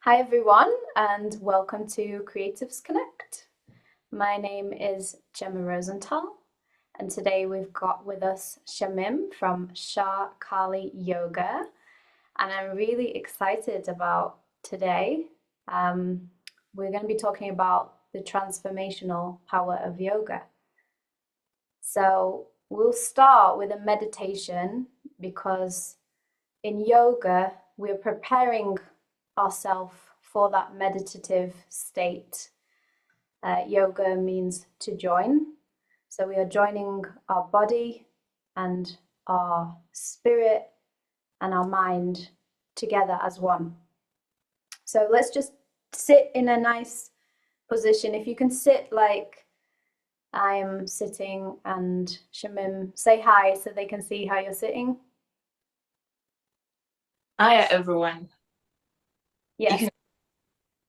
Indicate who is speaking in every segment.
Speaker 1: Hi everyone, and welcome to Creatives Connect. My name is Jemma Rosenthal, and today we've got with us Shamim from Shah Kali Yoga, and I'm really excited about today. We're going to be talking about the transformational power of yoga. So we'll start with a meditation because in yoga we're preparing ourselves for that meditative state. Yoga means to join. So we are joining our body and our spirit and our mind together as one. So let's just sit in a nice position. If you can sit like I'm sitting, and Shamim, say hi so they can see how you're sitting.
Speaker 2: Hi everyone.
Speaker 1: Yes.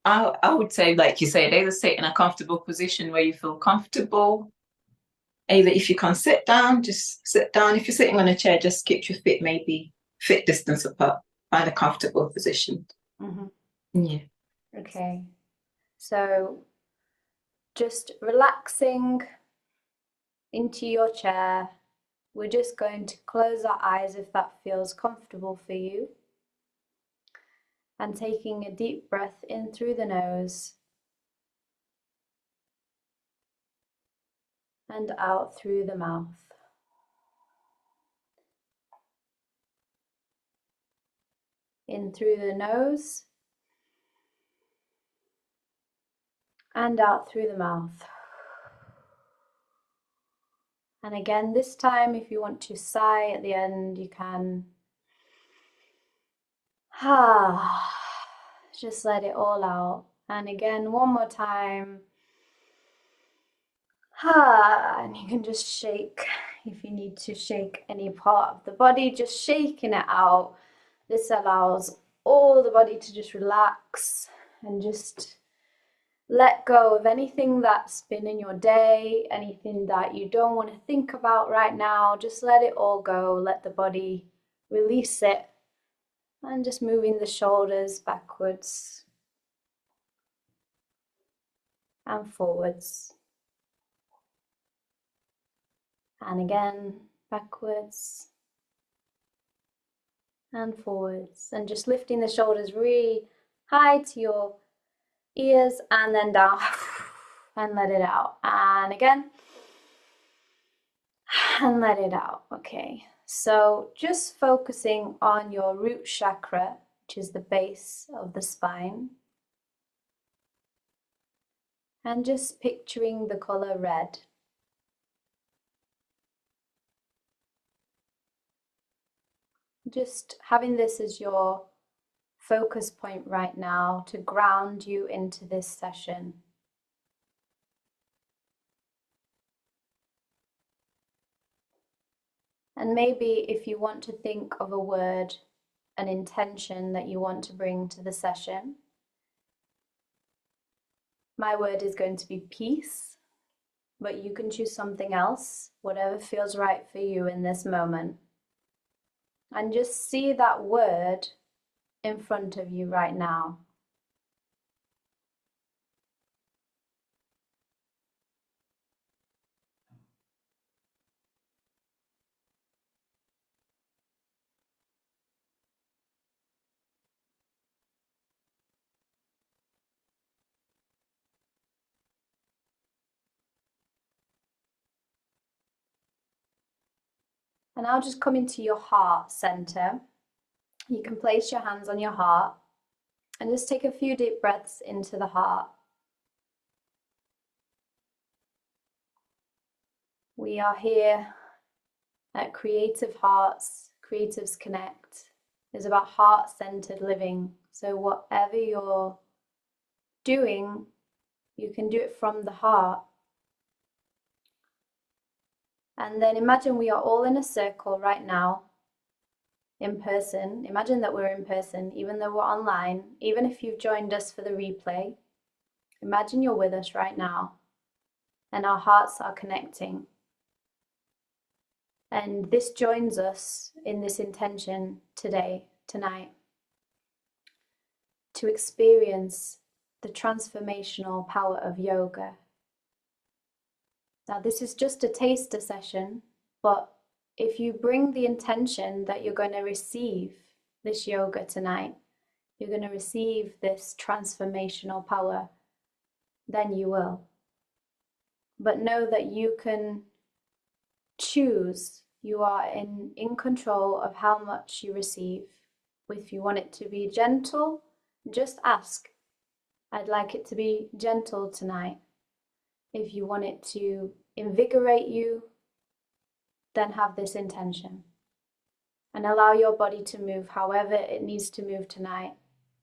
Speaker 2: I would say, like you said, either sit in a comfortable position where you feel comfortable. Either if you can sit down, just sit down. If you're sitting on a chair, just keep your feet maybe fit distance apart. Find a comfortable position.
Speaker 1: Mm-hmm.
Speaker 2: Yeah.
Speaker 1: Okay. So just relaxing into your chair. We're just going to close our eyes if that feels comfortable for you. And taking a deep breath in through the nose and out through the mouth. In through the nose and out through the mouth. And again, this time, if you want to sigh at the end, you can. Just let it all out. And again, one more time. And you can just shake if you need to shake any part of the body, just shaking it out. This allows all the body to just relax and just let go of anything that's been in your day, anything that you don't want to think about right now. Just let it all go. Let the body release it. And just moving the shoulders backwards and forwards. And again, backwards and forwards. And just lifting the shoulders really high to your ears and then down and let it out. And again, and let it out. Okay, so just focusing on your root chakra, which is the base of the spine, and just picturing the color red. Just having this as your focus point right now to ground you into this session. And maybe if you want to think of a word, an intention that you want to bring to the session, my word is going to be peace, but you can choose something else, whatever feels right for you in this moment. And just see that word in front of you right now. And now just come into your heart center. You can place your hands on your heart and just take a few deep breaths into the heart. We are here at Creative Hearts, Creatives Connect. It's about heart-centered living. So whatever you're doing, you can do it from the heart. And then imagine we are all in a circle right now, in person. Imagine that we're in person, even though we're online, even if you've joined us for the replay. Imagine you're with us right now, and our hearts are connecting. And this joins us in this intention today, tonight, to experience the transformational power of yoga. Now, this is just a taster session, but if you bring the intention that you're going to receive this yoga tonight, you're going to receive this transformational power, then you will. But know that you can choose. You are in control of how much you receive. If you want it to be gentle, just ask. I'd like it to be gentle tonight. If you want it to invigorate you, then have this intention. And allow your body to move however it needs to move tonight.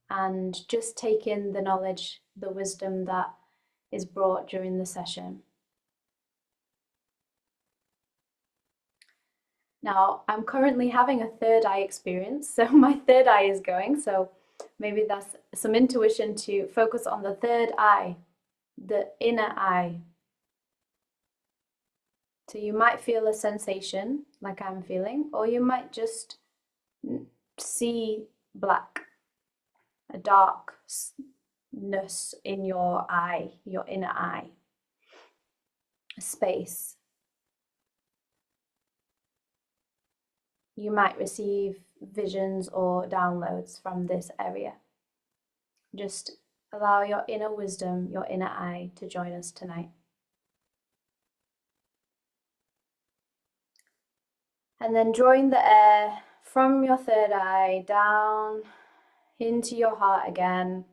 Speaker 1: And just take in the knowledge, the wisdom that is brought during the session. Now, I'm currently having a third eye experience, so my third eye is going, so maybe that's some intuition to focus on the third eye, the inner eye. So you might feel a sensation like I'm feeling, or you might just see black, a darkness in your eye, your inner eye, a space. You might receive visions or downloads from this area. Just allow your inner wisdom, your inner eye to join us tonight. And then drawing the air from your third eye down into your heart again,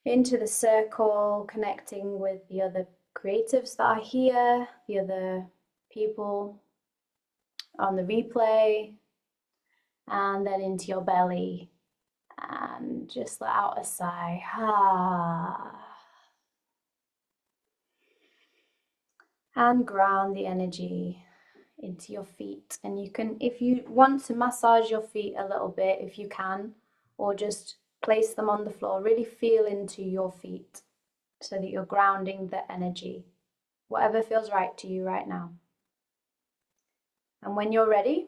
Speaker 1: into the circle, connecting with the other creatives that are here, the other people on the replay, and then into your belly, and just let out a sigh. And ground the energy into your feet. And you can, if you want to massage your feet a little bit, if you can, or just place them on the floor, really feel into your feet so that you're grounding the energy, whatever feels right to you right now. And when you're ready,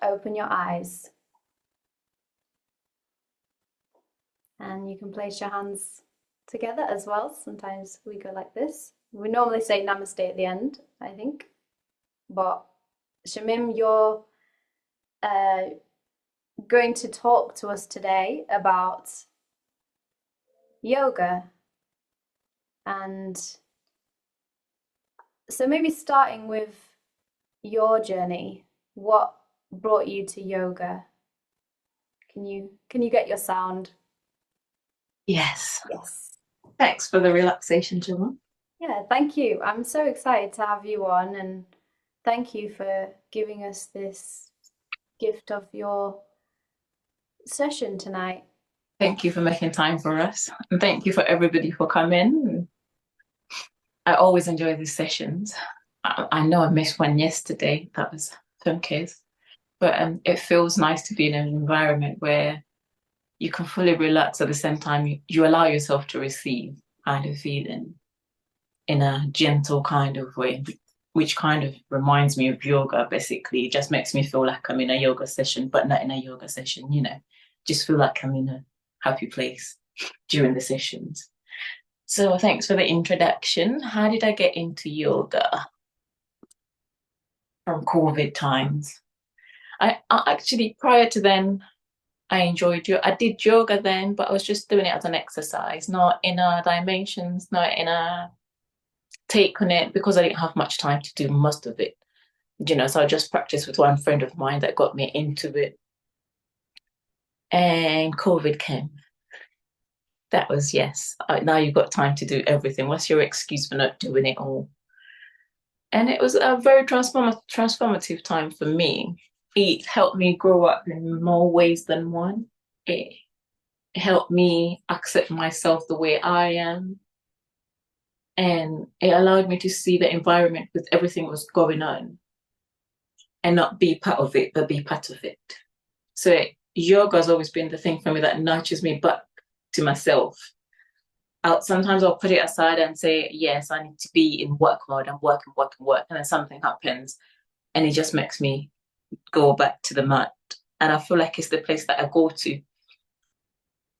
Speaker 1: open your eyes. And you can place your hands together as well. Sometimes we go like this. We normally say namaste at the end, I think. But Shamim, you're going to talk to us today about yoga. And so maybe starting with your journey, what brought you to yoga? Can you get your sound?
Speaker 2: Yes.
Speaker 1: Yes.
Speaker 2: Thanks for the relaxation, Jemma.
Speaker 1: Yeah, thank you. I'm so excited to have you on, and thank you for giving us this gift of your session tonight.
Speaker 2: Thank you for making time for us. And thank you for everybody for coming. I always enjoy these sessions. I know I missed one yesterday. That was film case. But it feels nice to be in an environment where you can fully relax at the same time. You allow yourself to receive kind of feeling in a gentle kind of way, which kind of reminds me of yoga, basically. It just makes me feel like I'm in a yoga session, but not in a yoga session, you know. Just feel like I'm in a happy place during the sessions. So thanks for the introduction. How did I get into yoga? From COVID times. I actually, prior to then, I enjoyed yoga. I did yoga then, but I was just doing it as an exercise, not in a dimensions, not in a take on it, because I didn't have much time to do most of it. You know, so I just practiced with one friend of mine that got me into it. And COVID came. That was, yes, now you've got time to do everything. What's your excuse for not doing it all? And it was a very transformative time for me. It helped me grow up in more ways than one. It helped me accept myself the way I am. And it allowed me to see the environment with everything was going on and not be part of it, but be part of it. So yoga has always been the thing for me that nurtures me back to myself. Sometimes I'll put it aside and say, yes, I need to be in work mode and work and work and work. And then something happens and it just makes me go back to the mat. And I feel like it's the place that I go to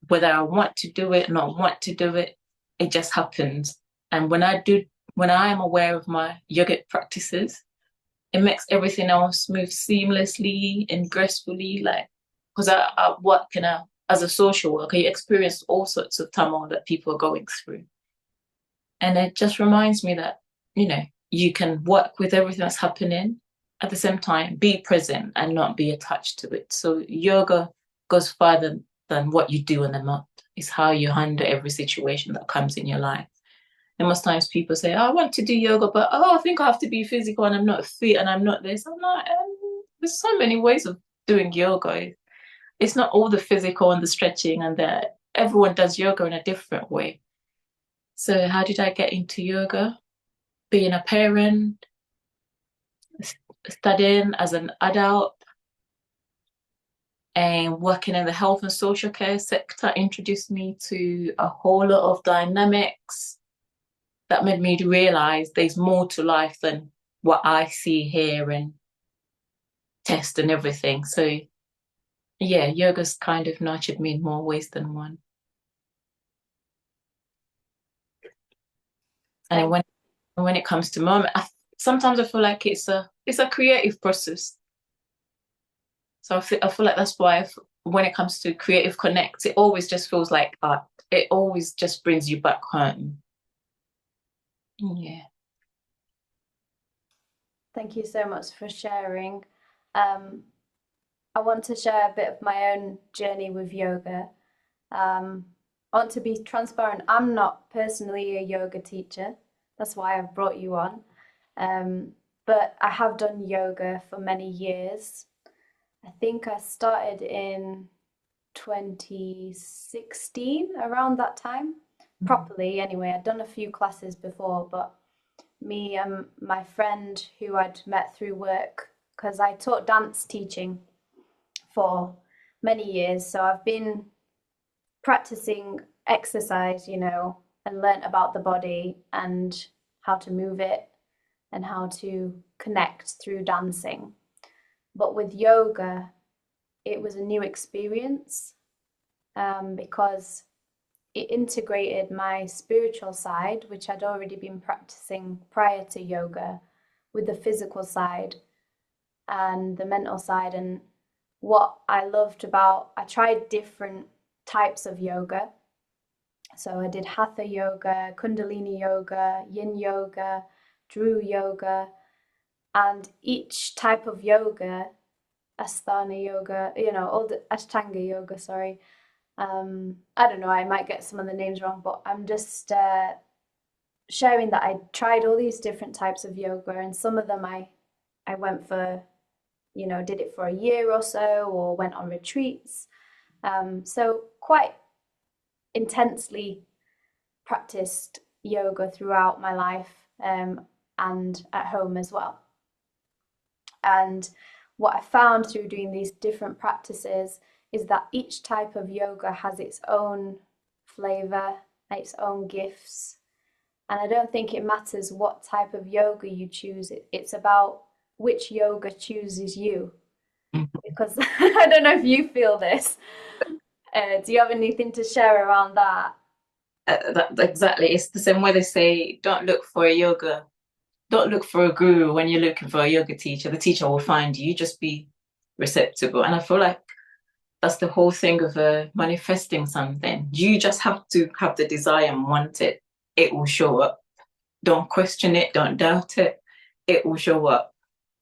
Speaker 2: whether I want to do it or not want to do it, it just happens. And when I am aware of my yogic practices, it makes everything else move seamlessly and gracefully. Like, because I work as a social worker, you experience all sorts of turmoil that people are going through. And it just reminds me that, you can work with everything that's happening at the same time, be present and not be attached to it. So yoga goes further than what you do on the mat. It's how you handle every situation that comes in your life. And most times people say, oh, I want to do yoga, but I think I have to be physical and I'm not fit and I'm not this. I'm like, there's so many ways of doing yoga. It's not all the physical and the stretching and everyone does yoga in a different way. So how did I get into yoga? Being a parent, studying as an adult, and working in the health and social care sector introduced me to a whole lot of dynamics that made me realize there's more to life than what I see here and test and everything. So yeah, yoga's kind of nurtured me in more ways than one. And when it comes to moment, sometimes I feel like it's a creative process. So I feel like that's why when it comes to creative connect, it always just feels like art. It always just brings you back home. Yeah.
Speaker 1: Thank you so much for sharing. I want to share a bit of my own journey with yoga. I want to be transparent. I'm not personally a yoga teacher. That's why I've brought you on. But I have done yoga for many years. I think I started in 2016, around that time, properly anyway. I'd done a few classes before, but me and my friend who I'd met through work, because I taught dance teaching for many years, so I've been practicing exercise, and learnt about the body and how to move it and how to connect through dancing. But with yoga, it was a new experience because it integrated my spiritual side, which I'd already been practicing prior to yoga, with the physical side and the mental side. And what I loved I tried different types of yoga. So I did hatha yoga, kundalini yoga, yin yoga, dhru yoga, and each type of yoga, asthana yoga, all the ashtanga yoga, sorry. I don't know, I might get some of the names wrong, but I'm just sharing that I tried all these different types of yoga, and some of them I went for, did it for a year or so, or went on retreats. So quite intensely practiced yoga throughout my life, and at home as well. And what I found through doing these different practices is that each type of yoga has its own flavor, its own gifts. And I don't think it matters what type of yoga you choose. It's about which yoga chooses you. Because I don't know if you feel this. Do you have anything to share around that?
Speaker 2: Exactly. It's the same way they say, don't look for a guru when you're looking for a yoga teacher. The teacher will find you. You just be receptive. And I feel like that's the whole thing of manifesting something. You just have to have the desire and want it. It will show up. Don't question it. Don't doubt it. It will show up.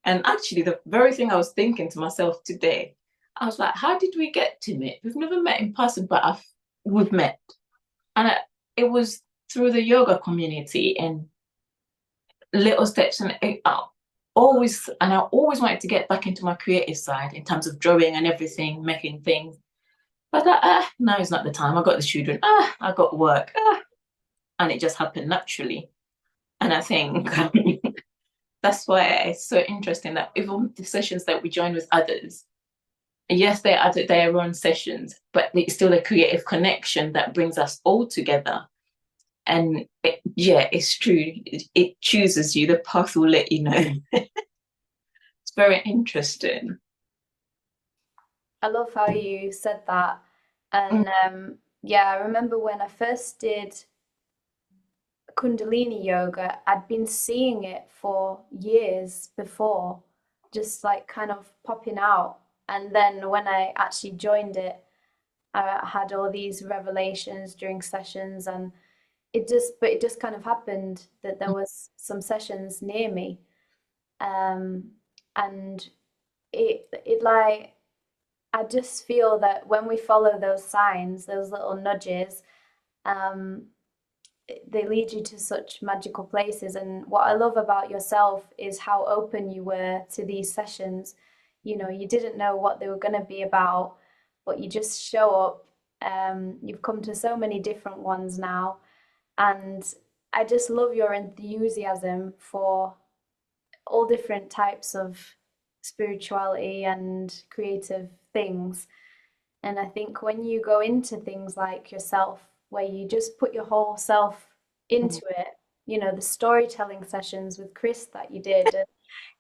Speaker 2: And actually, the very thing I was thinking to myself today, I was like, how did we get to meet? We've never met in person, but we've met. And it was through the yoga community and little steps. And I always wanted to get back into my creative side in terms of drawing and everything, making things. But now is not the time. I got the children. I got work. And it just happened naturally. And I think that's why it's so interesting that even the sessions that we join with others, yes, they are their own sessions, but it's still a creative connection that brings us all together. And it's true. It chooses you. The path will let you know. It's very interesting.
Speaker 1: I love how you said that. And Yeah, I remember when I first did Kundalini yoga, I'd been seeing it for years before, just like kind of popping out. And then when I actually joined it, I had all these revelations during sessions, and it just kind of happened that there was some sessions near me, um, and it like I just feel that when we follow those signs, those little nudges, um, they lead you to such magical places. And what I love about yourself is how open you were to these sessions. You know, you didn't know what they were going to be about, but you just show up. You've come to so many different ones now, and I just love your enthusiasm for all different types of spirituality and creative things. And I think when you go into things like yourself, where you just put your whole self into it, you know, the storytelling sessions with Chris that you did,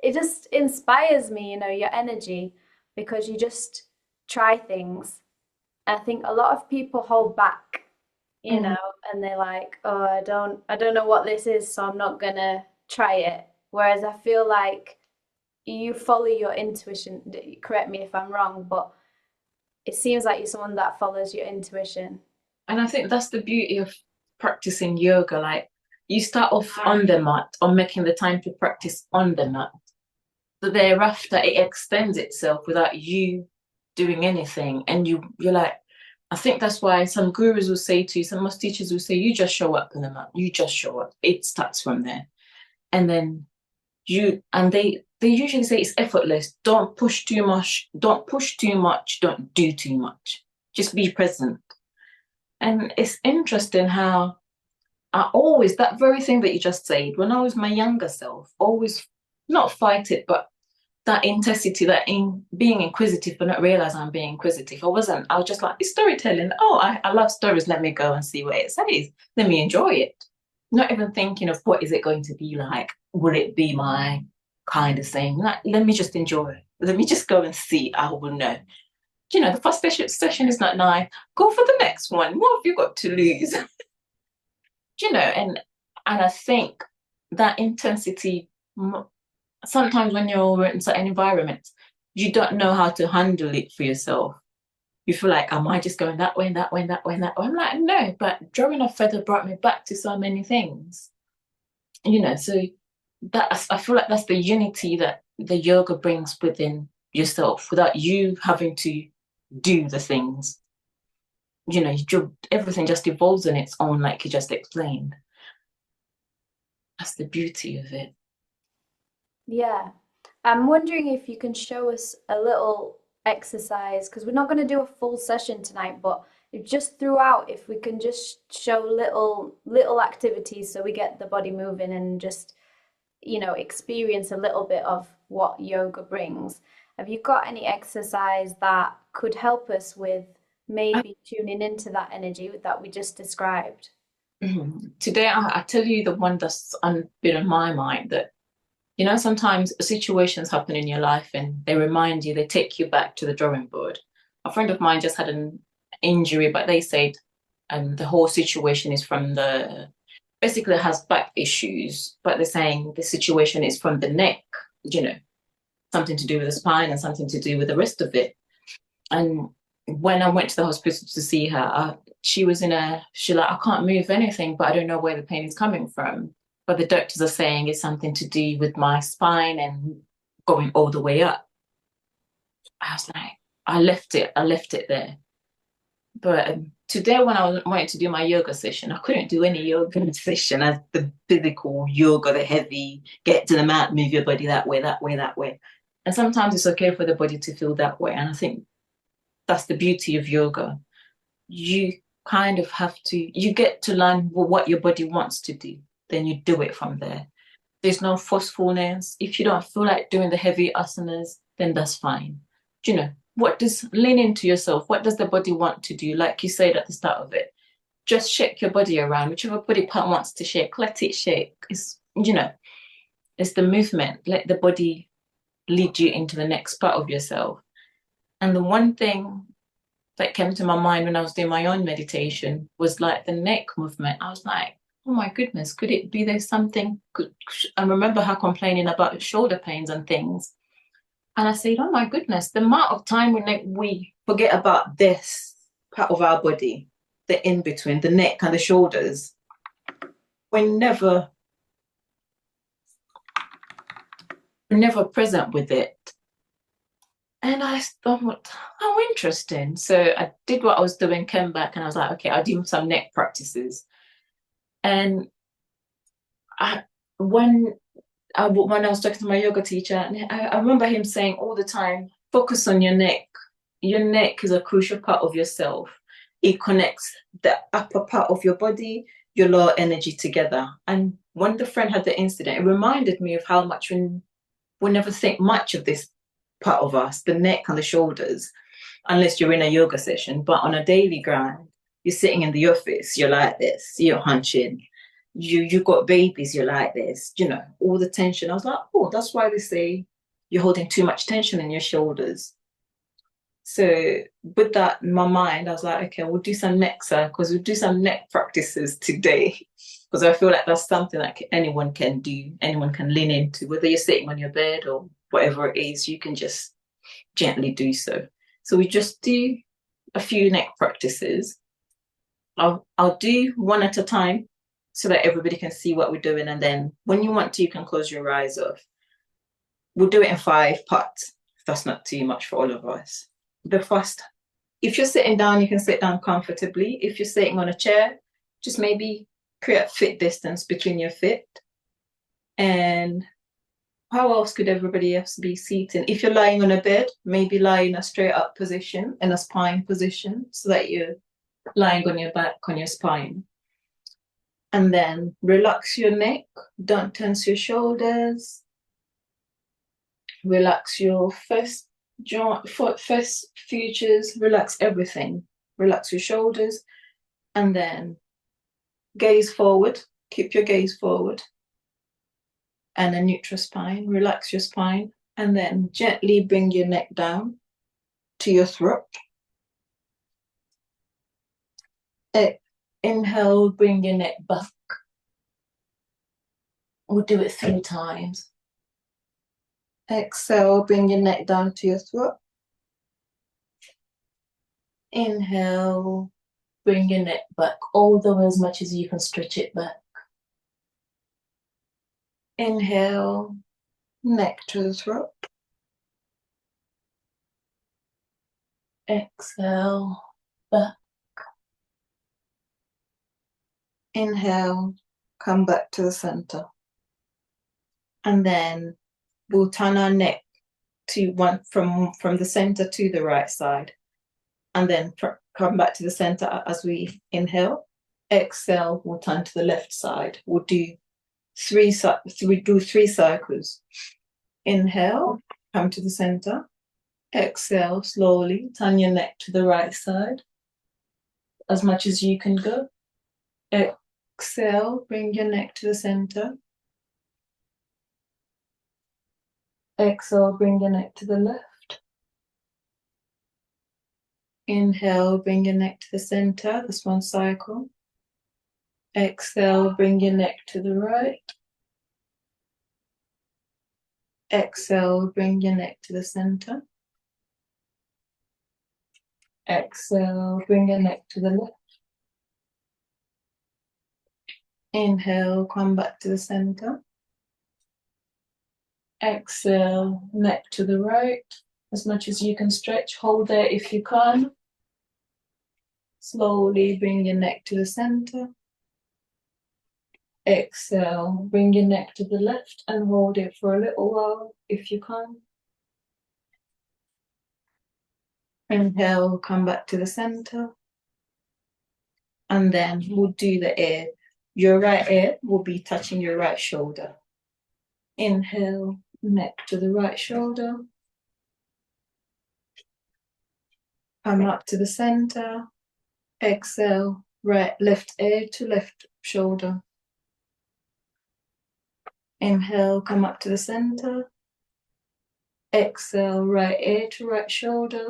Speaker 1: it just inspires me, you know, your energy, because you just try things. I think a lot of people hold back, you
Speaker 2: Mm.
Speaker 1: know, and they're like, oh, I don't know what this is, so I'm not gonna try it. Whereas I feel like you follow your intuition. Correct me if I'm wrong, but it seems like you're someone that follows your intuition.
Speaker 2: And I think that's the beauty of practicing yoga. Like you start off on the mat or making the time to practice on the mat. So thereafter it extends itself without you doing anything. And you're like, I think that's why some gurus will say to you, some most teachers will say, you just show up on the mat. You just show up. It starts from there. And then they usually say it's effortless. Don't push too much. Don't push too much. Don't do too much. Just be present. And it's interesting how I always, that very thing that you just said, when I was my younger self, always not fight it, but that intensity, that in being inquisitive, but not realize I'm being inquisitive. I was just like, it's storytelling. Oh, I love stories. Let me go and see what it says. Let me enjoy it. Not even thinking of what is it going to be like? Will it be my kind of thing? Like, let me just enjoy it. Let me just go and see. I will know. You know, the first session is not nice. Go for the next one. What have you got to lose? You know, and I think that intensity, sometimes when you're in certain environments, you don't know how to handle it for yourself. You feel like, am I just going that way, that way, that way, that way? I'm like, no, but drawing a feather brought me back to so many things. You know, so that I feel like that's the unity that the yoga brings within yourself without you having to do the things. You know, everything just evolves on its own, like you just explained. That's the beauty of it.
Speaker 1: Yeah. I'm wondering if you can show us a little exercise, because we're not going to do a full session tonight, but if just throughout, if we can just show little activities so we get the body moving and just, you know, experience a little bit of what yoga brings. Have you got any exercise that could help us with maybe tuning into that energy that we just described?
Speaker 2: Today, I tell you the one that's been on my mind that, you know, sometimes situations happen in your life and they remind you, they take you back to the drawing board. A friend of mine just had an injury, but they said, the whole situation is from basically has back issues, but they're saying the situation is from the neck, you know, something to do with the spine and something to do with the rest of it. And when I went to the hospital to see her, she like, I can't move anything, but I don't know where the pain is coming from. But the doctors are saying it's something to do with my spine and going all the way up. I was like, I left it there. But today, when I wanted to do my yoga session, I couldn't do any yoga session as the physical yoga, the heavy, get to the mat, move your body that way, that way, that way. And sometimes it's okay for the body to feel that way. And I think that's the beauty of yoga. You kind of have to, you get to learn what your body wants to do, then you do it from there. There's no forcefulness. If you don't feel like doing the heavy asanas, then that's fine. You know, what does lean into yourself? What does the body want to do? Like you said at the start of it, just shake your body around. Whichever body part wants to shake, let it shake. It's the movement. Let the body lead you into the next part of yourself. And the one thing that came to my mind when I was doing my own meditation was like the neck movement. I was like, oh my goodness, could it be there's something? I remember her complaining about shoulder pains and things. And I said, oh my goodness, the amount of time we forget about this part of our body, the in between, the neck and the shoulders, we're never present with it. And I thought, how interesting. So I did what I was doing, came back, and I was like, okay, I'll do some neck practices. And when I was talking to my yoga teacher, and I remember him saying all the time, focus on your neck. Your neck is a crucial part of yourself. It connects the upper part of your body, your lower energy together. And when the friend had the incident, it reminded me of how much we never think much of this part of us, the neck and the shoulders, unless you're in a yoga session. But on a daily grind, you're sitting in the office, you're like this, you're hunching. You got babies, you're like this, all the tension. I was like, oh, that's why they say you're holding too much tension in your shoulders. So with that in my mind, I was like, okay, we'll do some neck circles, we'll do some neck practices today. Because I feel like that's something that anyone can do, anyone can lean into, whether you're sitting on your bed or whatever it is, you can just gently do so. So we just do a few neck practices. I'll do one at a time so that everybody can see what we're doing. And then when you want to, you can close your eyes off. We'll do it in 5 parts, if that's not too much for all of us. The first, if you're sitting down, you can sit down comfortably. If you're sitting on a chair, just maybe create fit distance between your feet. And how else could everybody else be seated? If you're lying on a bed, maybe lie in a straight up position, in a spine position, so that you're lying on your back, on your spine. And then relax your neck, don't tense your shoulders. Relax your first features, relax everything. Relax your shoulders, and then gaze forward, keep your gaze forward. And a neutral spine, relax your spine, and then gently bring your neck down to your throat. Inhale, bring your neck back. We'll do it 3 times. Exhale, bring your neck down to your throat. Inhale, bring your neck back all the way as much as you can stretch it back. Inhale, neck to the throat. Exhale, back. Inhale, come back to the center. And then we'll turn our neck to one from the center to the right side. And then come back to the center as we inhale. Exhale, we'll turn to the left side. We'll do 3 circles. Inhale, come to the center. Exhale, slowly, turn your neck to the right side as much as you can go. Exhale, bring your neck to the center. Exhale, bring your neck to the left. Inhale, bring your neck to the center. That's 1 cycle. Exhale, bring your neck to the right. Exhale, bring your neck to the center. Exhale, bring your neck to the left. Inhale, come back to the center. Exhale, neck to the right. As much as you can stretch, hold there if you can. Slowly bring your neck to the center. Exhale, bring your neck to the left and hold it for a little while if you can. Inhale, come back to the center. And then we'll do the ear. Your right ear will be touching your right shoulder. Inhale, neck to the right shoulder. Come up to the center. Exhale, left ear to left shoulder. Inhale, come up to the center. Exhale, right ear to right shoulder.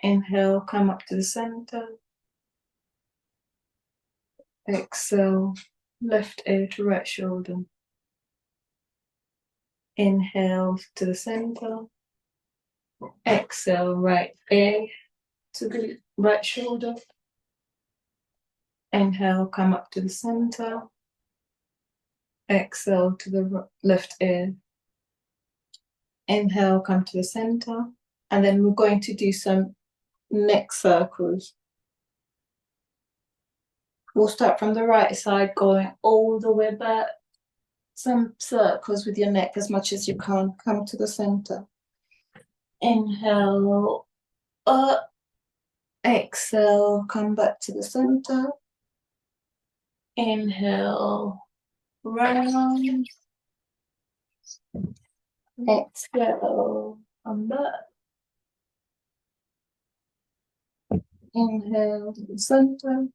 Speaker 2: Inhale, come up to the center. Exhale, left ear to right shoulder. Inhale to the center. Exhale, right ear to the right shoulder. Inhale, come up to the center. Exhale to the left ear. Inhale, come to the center. And then we're going to do some neck circles. We'll start from the right side, going all the way back. Some circles with your neck as much as you can. Come to the center. Inhale, up. Exhale, come back to the center. Inhale, round. Exhale, come back. Inhale to the center.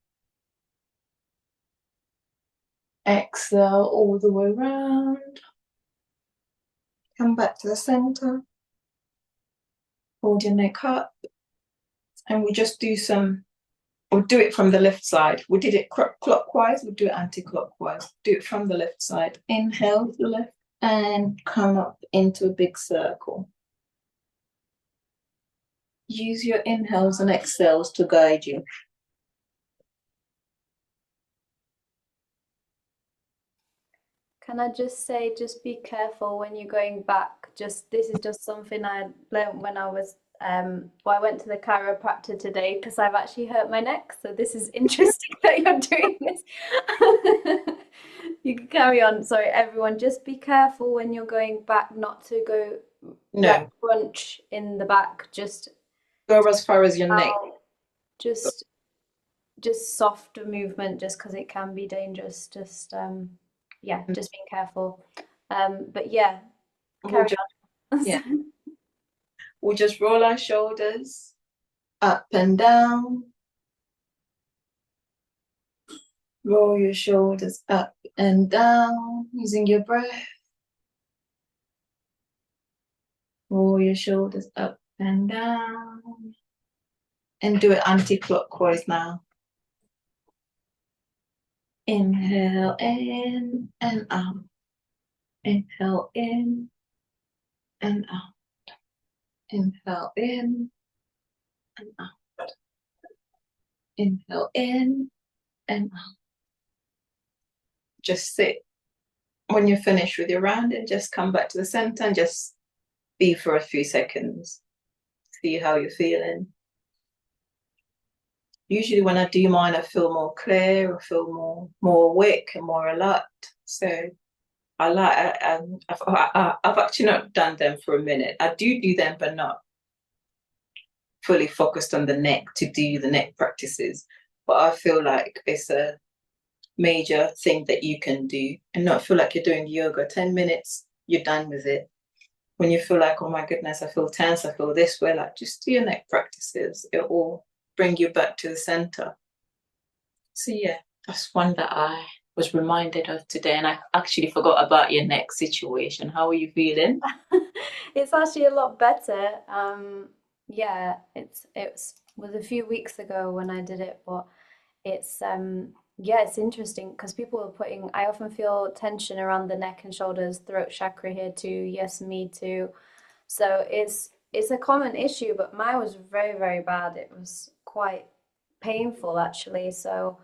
Speaker 2: Exhale all the way around. Come back to the center. Hold your neck up. And we just do we'll do it from the left side. We did it clockwise, we'll do it anti-clockwise. Do it from the left side. Inhale to the left and come up into a big circle. Use your inhales and exhales to guide you.
Speaker 1: Can I just say, just be careful when you're going back. This is just something I learned when I was, I went to the chiropractor today because I've actually hurt my neck. So this is interesting that you're doing this. You can carry on. Sorry, everyone, just be careful when you're going back, not to go like crunch in the back. Just
Speaker 2: go as far as your neck.
Speaker 1: Just soft movement, just because it can be dangerous. Just yeah, just being careful. But yeah, carry on.
Speaker 2: Yeah. We'll just roll our shoulders up and down. Roll your shoulders up and down using your breath. Roll your shoulders up and down. And do it anti-clockwise now. Inhale in and out. Inhale in and out. Inhale in and out. Inhale in and out. Just sit. When you're finished with your round, and just come back to the center and just be for a few seconds. See how you're feeling. Usually when I do mine, I feel more clear, I feel more awake and more alert. So I've actually not done them for a minute. I do them, but not fully focused on the neck to do the neck practices. But I feel like it's a major thing that you can do and not feel like you're doing yoga. 10 minutes, you're done with it. When you feel like, oh my goodness, I feel tense, I feel this way, like just do your neck practices. It will bring you back to the center. So yeah, that's one that I was reminded of today, and I actually forgot about your neck situation. How are you feeling?
Speaker 1: It's actually a lot better. Yeah, it was a few weeks ago when I did it, but it's yeah, it's interesting because people are putting, I often feel tension around the neck and shoulders, throat chakra here too. Yes, me too. So it's a common issue, but mine was very, very bad. It was quite painful actually. So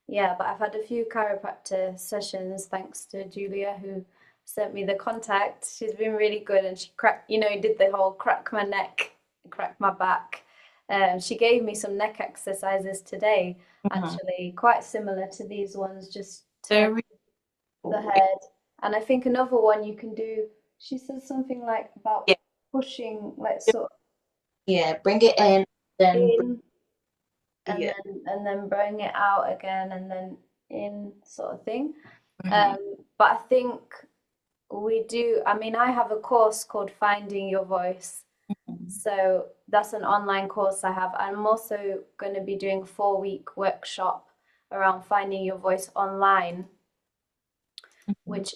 Speaker 1: yeah, but I've had a few chiropractor sessions thanks to Julia who sent me the contact. She's been really good and she did the whole crack my neck, crack my back. She gave me some neck exercises today, actually, quite similar to these ones, just to the head. And I think another one you can do, she says something like about pushing, like sort of
Speaker 2: bring it in, then
Speaker 1: and then bring it out again and then in sort of thing. But I think I have a course called Finding Your Voice. So that's an online course I have. I'm also going to be doing a 4-week workshop around finding your voice online, which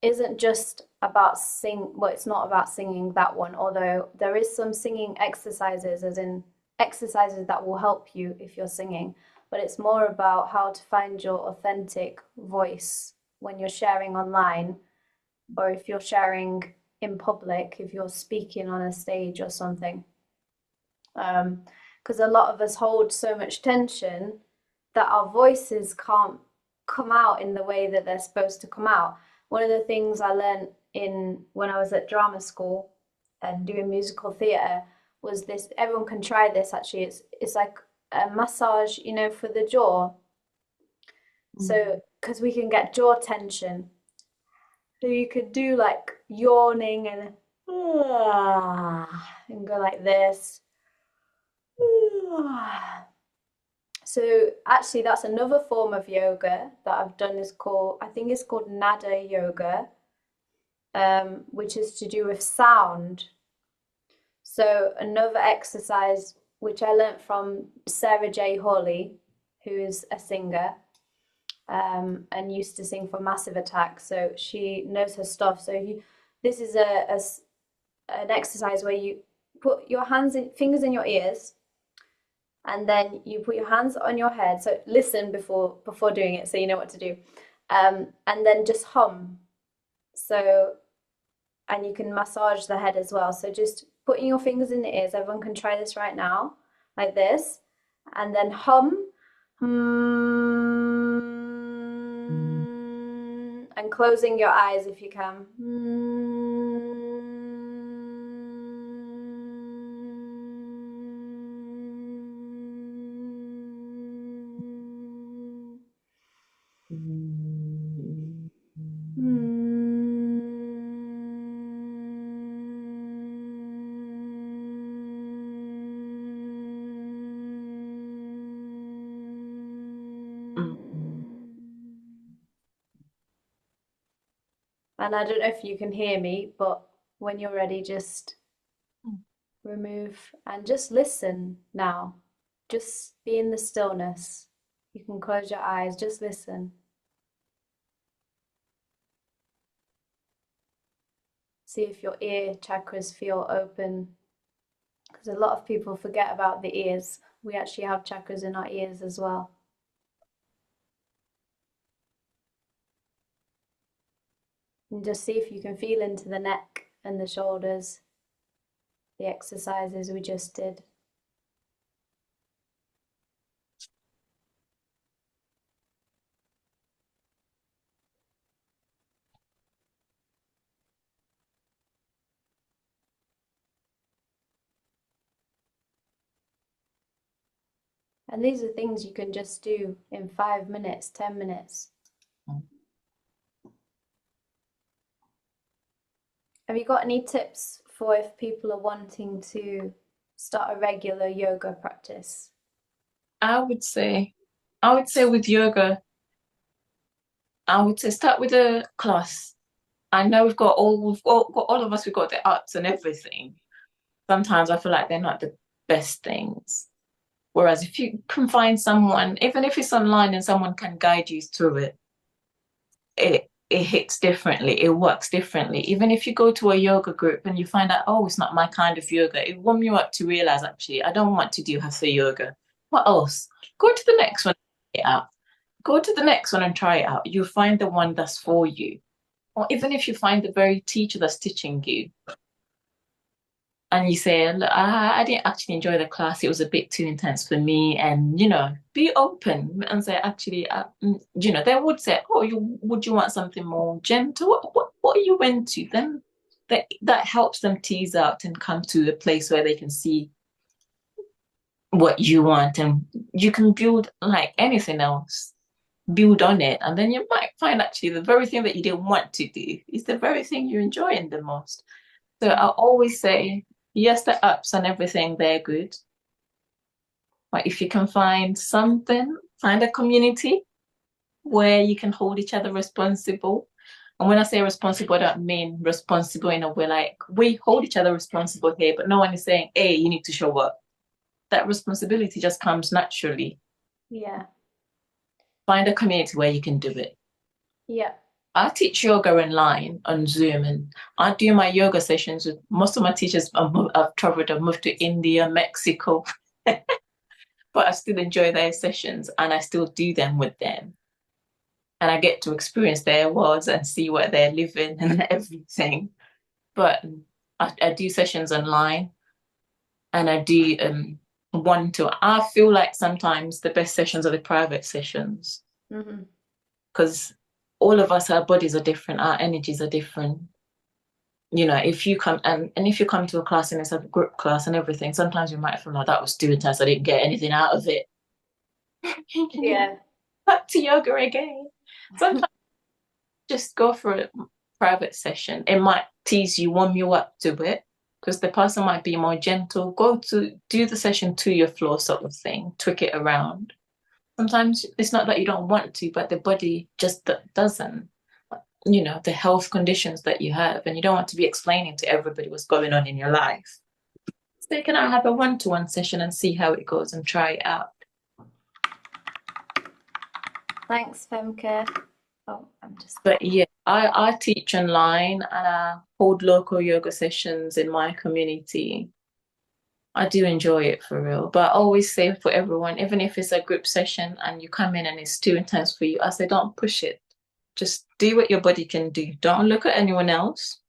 Speaker 1: isn't just about it's not about singing, that one, although there is some singing exercises, as in exercises that will help you if you're singing, but it's more about how to find your authentic voice when you're sharing online, or if you're sharing in public, if you're speaking on a stage or something. Because a lot of us hold so much tension that our voices can't come out in the way that they're supposed to come out. One of the things I learned in when I was at drama school and doing musical theatre was this. Everyone can try this actually. It's like a massage, you know, for the jaw. So because we can get jaw tension, so you could do like yawning and go like this. So actually, that's another form of yoga that I've done is called, I think it's called Nada yoga, which is to do with sound. So another exercise which I learnt from Sarah J. Hawley, who is a singer, and used to sing for Massive Attack, so she knows her stuff. So this is an exercise where you put your fingers in your ears, and then you put your hands on your head. So listen before doing it, so you know what to do, and then just hum. So, and you can massage the head as well. So just putting your fingers in the ears. Everyone can try this right now, like this, and then hum, and closing your eyes if you can. And I don't know if you can hear me, but when you're ready, just remove and just listen now. Just be in the stillness. You can close your eyes, just listen. See if your ear chakras feel open, because a lot of people forget about the ears. We actually have chakras in our ears as well. And just see if you can feel into the neck and the shoulders, the exercises we just did. And these are things you can just do in 5 minutes, 10 minutes. Have you got any tips for if people are wanting to start a regular yoga practice?
Speaker 2: I would say with yoga, I would say start with a class. I know we've got all of us, we've got the ups and everything. Sometimes I feel like they're not the best things. Whereas if you can find someone, even if it's online and someone can guide you through it hits differently, it works differently. Even if you go to a yoga group and you find out, oh, it's not my kind of yoga, it warms you up to realize, actually, I don't want to do hatha yoga. What else? Go to the next one, try it out. Go to the next one and try it out. You'll find the one that's for you. Or even if you find the very teacher that's teaching you, and you say, look, I didn't actually enjoy the class. It was a bit too intense for me. And, be open and say, actually, they would say, oh, would you want something more gentle? What are you into? Then that helps them tease out and come to a place where they can see what you want. And you can build like anything else, build on it. And then you might find actually the very thing that you didn't want to do is the very thing you're enjoying the most. So I always say, yes, the ups and everything, they're good. But if you can find a community where you can hold each other responsible. And when I say responsible, I don't mean responsible in a way like we hold each other responsible here, but no one is saying, hey, you need to show up. That responsibility just comes naturally.
Speaker 1: Yeah.
Speaker 2: Find a community where you can do it.
Speaker 1: Yeah.
Speaker 2: I teach yoga online on Zoom, and I do my yoga sessions with most of my teachers. I've traveled, I've moved to India, Mexico. but I still enjoy their sessions and I still do them with them. And I get to experience their worlds and see what they're living and everything. But I do sessions online and I do one to. I feel like sometimes the best sessions are the private sessions
Speaker 1: Mm-hmm.
Speaker 2: because all of us, our bodies are different, our energies are different. If you come and if you come to a class and it's a group class and everything, sometimes you might feel like that was too intense. I didn't get anything out of it.
Speaker 1: Yeah.
Speaker 2: Back to yoga again. Sometimes just go for a private session. It might tease you, warm you up to it, because the person might be more gentle. Go to do the session to your floor sort of thing, tweak it around. Sometimes it's not that you don't want to, but the body just doesn't. The health conditions that you have, and you don't want to be explaining to everybody what's going on in your life. So you can have a one-to-one session and see how it goes and try it out.
Speaker 1: Thanks, Femke. Oh,
Speaker 2: But yeah, I teach online and I hold local yoga sessions in my community. I do enjoy it for real. But I always say for everyone, even if it's a group session and you come in and it's too intense for you, I say don't push it. Just do what your body can do. Don't look at anyone else.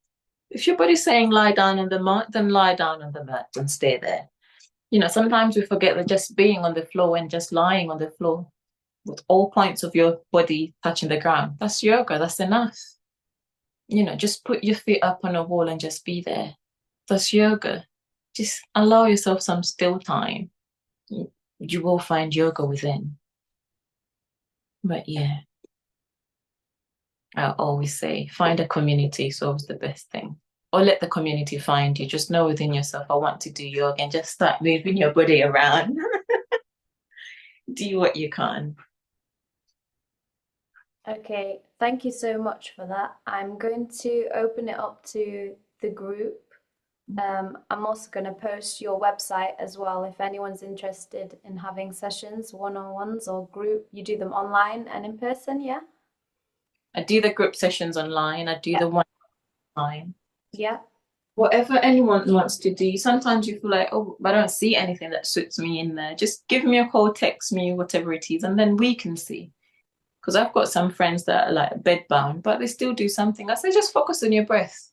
Speaker 2: If your body's saying lie down on the mat, then lie down on the mat and stay there. Sometimes we forget that just being on the floor and just lying on the floor with all points of your body touching the ground, that's yoga, that's enough. Just put your feet up on a wall and just be there. That's yoga. Just allow yourself some still time. You will find yoga within. But yeah, I always say find a community is always the best thing. Or let the community find you. Just know within yourself, I want to do yoga and just start moving your body around. Do what you can.
Speaker 1: Okay, thank you so much for that. I'm going to open it up to the group. I'm also going to post your website as well if anyone's interested in having sessions, one-on-ones or group. You do them online and in person, yeah?
Speaker 2: I do the group sessions online. I do
Speaker 1: Yeah.
Speaker 2: the one online.
Speaker 1: Yeah.
Speaker 2: Whatever anyone wants to do. Sometimes you feel like, oh, I don't see anything that suits me in there. Just give me a call, text me, whatever it is, and then we can see. Because I've got some friends that are like bedbound, but they still do something. I say, just focus on your breath.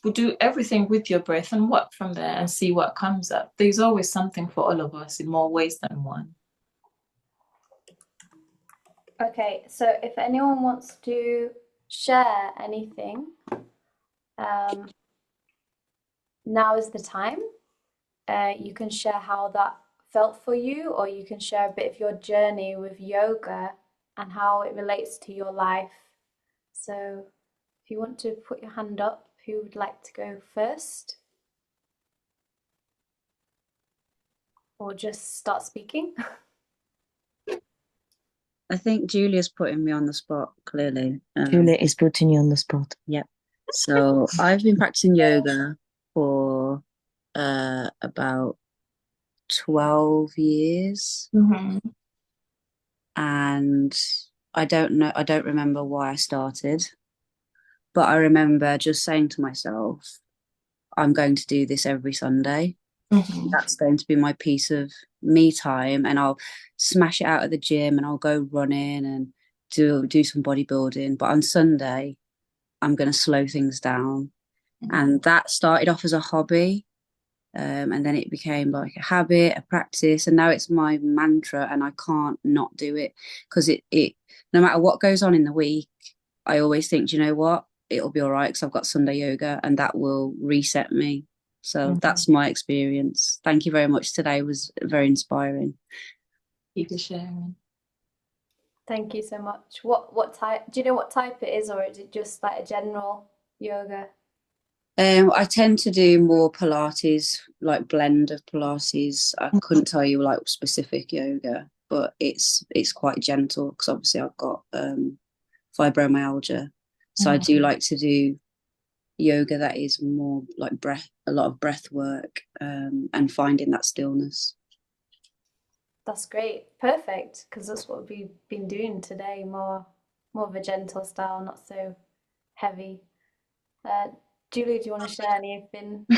Speaker 2: We'll do everything with your breath and work from there and see what comes up. There's always something for all of us in more ways than one.
Speaker 1: Okay, so if anyone wants to share anything, now is the time. You can share how that felt for you, or you can share a bit of your journey with yoga and how it relates to your life. So if you want to put your hand up, who would like to go first? Or just start speaking?
Speaker 3: I think Julia's putting me on the spot, clearly.
Speaker 4: Julia is putting you on the spot.
Speaker 3: Yep. So I've been practicing yoga for about 12 years.
Speaker 2: Mm-hmm.
Speaker 3: And I don't remember why I started, but I remember just saying to myself, I'm going to do this every Sunday.
Speaker 2: Mm-hmm.
Speaker 3: That's going to be my piece of me time, and I'll smash it out at the gym and I'll go running and do some bodybuilding. But on Sunday, I'm going to slow things down. Mm-hmm. And that started off as a hobby. And then it became like a habit, a practice, and now it's my mantra, and I can't not do it because it no matter what goes on in the week, I always think, do you know what? It'll be all right because I've got Sunday yoga and that will reset me. So that's my experience. Thank you very much. Today was very inspiring.
Speaker 2: Thank you for sharing.
Speaker 1: Thank you so much. What type? Do you know what type it is, or is it just like a general yoga?
Speaker 3: I tend to do more Pilates, like blend of Pilates. I couldn't tell you like specific yoga, but it's quite gentle because obviously I've got fibromyalgia. So I do like to do yoga that is more like a lot of breath work, and finding that stillness.
Speaker 1: That's great. Perfect, because that's what we've been doing today, more of a gentle style, not so heavy. Julie, do you want to share anything? I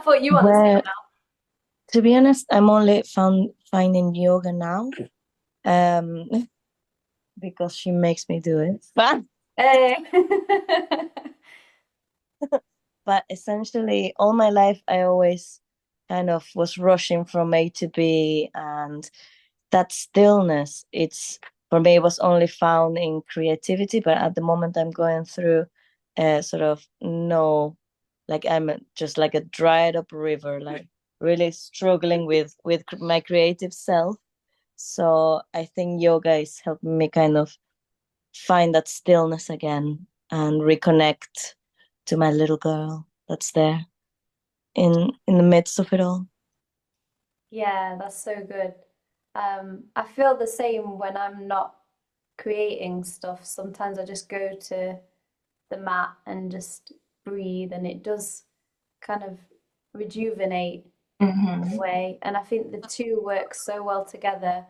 Speaker 1: thought you wanted to now.
Speaker 4: To be honest, I'm only finding yoga now, because she makes me do it.
Speaker 1: Hey.
Speaker 4: But essentially, all my life, I always kind of was rushing from A to B, and that stillness, for me, it was only found in creativity. But at the moment, I'm going through sort of no, like I'm just like a dried up river, like really struggling with my creative self. So I think yoga is helping me kind of find that stillness again and reconnect to my little girl that's there in the midst of it all.
Speaker 1: Yeah, that's so good. I feel the same when I'm not creating stuff. Sometimes I just go to the mat and just breathe, and it does kind of rejuvenate in a way. And I think the two work so well together